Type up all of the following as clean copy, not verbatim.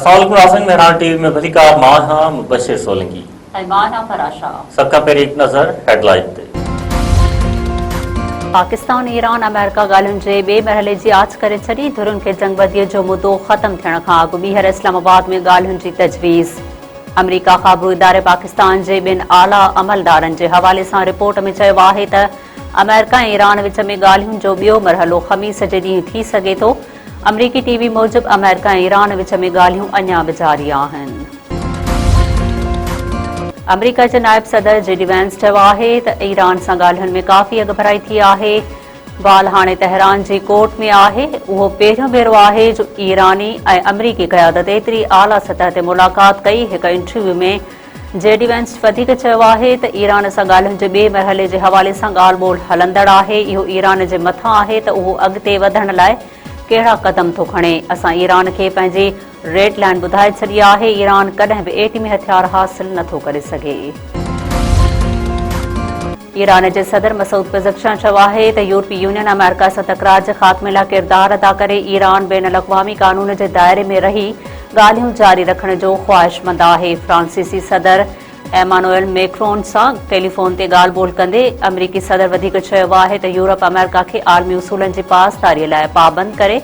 अस्सलामुअलैकुम नाज़रीन, मेहरान टीवी में भली कार मां हां मुबशिर सोलंकी फराशा। सबका पहिरीं एक नज़र हेडलाइन ते। पाकिस्तान ईरान अमेरिका ॻाल्हियुनि जे ॿिए मरहले जी आच करे छॾी। धुरुनि खे जंगबंदीअ जो मुद्दो ख़त्म थियण खां अॻु ॿीहर इस्लामाबाद में ॻाल्हियुनि जी तजवीज़। अमरीका ख़ाबिरू इदारे पाकिस्तान जे ॿिनि आला अमलदारनि जे हवाले सां रिपोर्ट में चयो आहे त अमेरिका ऐं ईरान विच में ॻाल्हियुनि जो ॿियो मरहलो ख़मीस जे ॾींहुं थी सघे थो। अमरीकी टीवी मूजिबि अमेरिका ऐं ईरान विच में ॻाल्हियूं अञा बि जारी आहिनि। अमरीका जे नायब सदर जेडी वैंस चयो आहे त ईरान सां ॻाल्हियुनि में काफ़ी अॻभराई थी आहे। ॻाल्हि हाणे तेहरान जी कोर्ट में आहे। उहो पहिरियों भेरो आहे जो ईरानी ऐं अमरीकी क़यादत एतिरी आला सतह ते मुलाक़ात कई। हिकु इंटरव्यू में जेडी वैंस वधीक चयो आहे त ईरान सां ॻाल्हियुनि जे ॿिए मरहले जे हवाले सां ॻाल्हि ॿोल हलंदड़ आहे। इहो ईरान जे मथां आहे त उहो अॻिते वधण लाइ कहिड़ा क़दम थो खणे। असां ईरान खे पंहिंजी रेड लाइन ॿुधाए छॾी आहे। ईरान कॾहिं बि एटमी हथियार हासिल नथो करे सघे। ईरान जे सदर मसूद पेज़ेश्कियान चयो आहे त यूरोपी यूनियन अमेरिका सां तकरार जे ख़ात्मे लाइ किरदार अदा करे। ईरान बैन अल-अक़वामी कानून जे दायरे में रही ॻाल्हियूं जारी रखण जो ख़्वाहिशमंद आहे। फ्रांसीसी सदर एमानुएल मैक्रोन सां टेलीफोन ते ॻाल्हि ॿोल कंदे अमरीकी सदर वधीक चयो आहे त यूरोप अमेरिका खे आलमी उसूलनि जी पासदारीअ लाइ पाबंद करे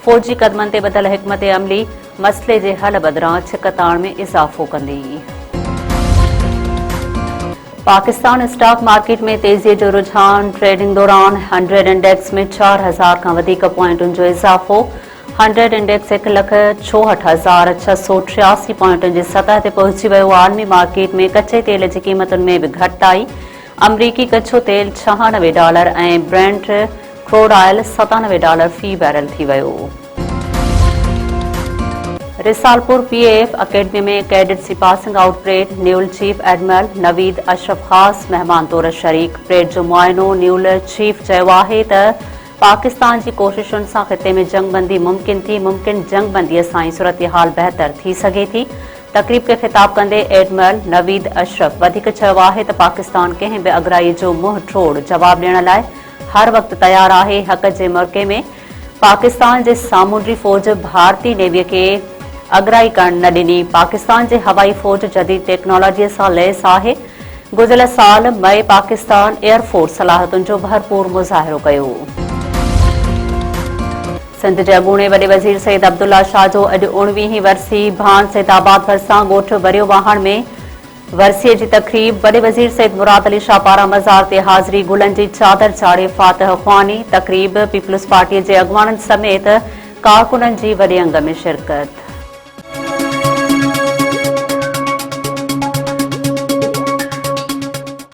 फ़ौजी क़दमनि ते ॿधल हिकमत अमली मसइले जे हल बदिरां छिकताण में इज़ाफ़ो कंदी। पाकिस्तान स्टॉक मार्केट में तेज़ीअ जो रुझान। ट्रेडिंग दौरान 100 इंडेक्स में 4000 खां वधीक पॉइंटुनि जो इज़ाफ़ो। 100 इंडेक्स 1,64,683 पॉइंटुनि जी सतह ते पहुची वियो। आलमी मार्केट में कचे तेल जी क़ीमतुनि में बि घटिताई। अमरीकी कचो तेल $96 ऐं ब्रेंट क्रूड ऑयल $97 फ़ी बैरल थी वियो। रिसालपुर पीएएफ अकेडमी में cadets passing out parade. न्यूल chief admiral Naveed Ashraf ख़ास मेहमान तौर शरीक। परेड जो मुआइनो न्यूल चीफ चयो आहे त पाकिस्तान जी कोशिशुनि सां ख़िते में जंगबंदी मुमकिन थी। मुमकिन जंगबंदीअ सां ई सूरतहाल बहितर थी सघे थी। तक़रीब खे ख़िताब कंदे एडमिरल नवीद अशरफ वधीक चयो आहे त पाकिस्तान कंहिं बि अगराई जो मुंहुं ठोड़ जवाब ॾियण लाइ हर वक़्तु तयारु आहे। हक़ जे मौक़े में पाकिस्तान जे सामूंडी फ़ौज भारतीय नेवीअ खे अगराई करण न ॾिनी। पाकिस्तान जे हवाई फ़ौज जदीद टेक्नोलॉजीअ सां लैस आहे। गुज़िरियल साल मई पाकिस्तान एयरफोर्स सलाहियतुनि जो भरपूर मुज़ाहिरो कयो। सिंध जे अॻूणे वॾे वज़ीर सईद अब्दुल्ला शाह जो अॼु 19वीं वरसी भान सैदाबाद भरिसां ॻोठ वरियो वाहण में वरसीअ जी तक़रीब। वॾे वज़ीर सईद मुराद अली शाह पारां मज़ार ते हाज़िरी। गुलनि जी चादर चाढ़े फातह ख़्वानी। तक़रीब पीपल्स पार्टीअ जे अॻवाननि समेत कारकुननि जी वॾे अंग में शिरकत।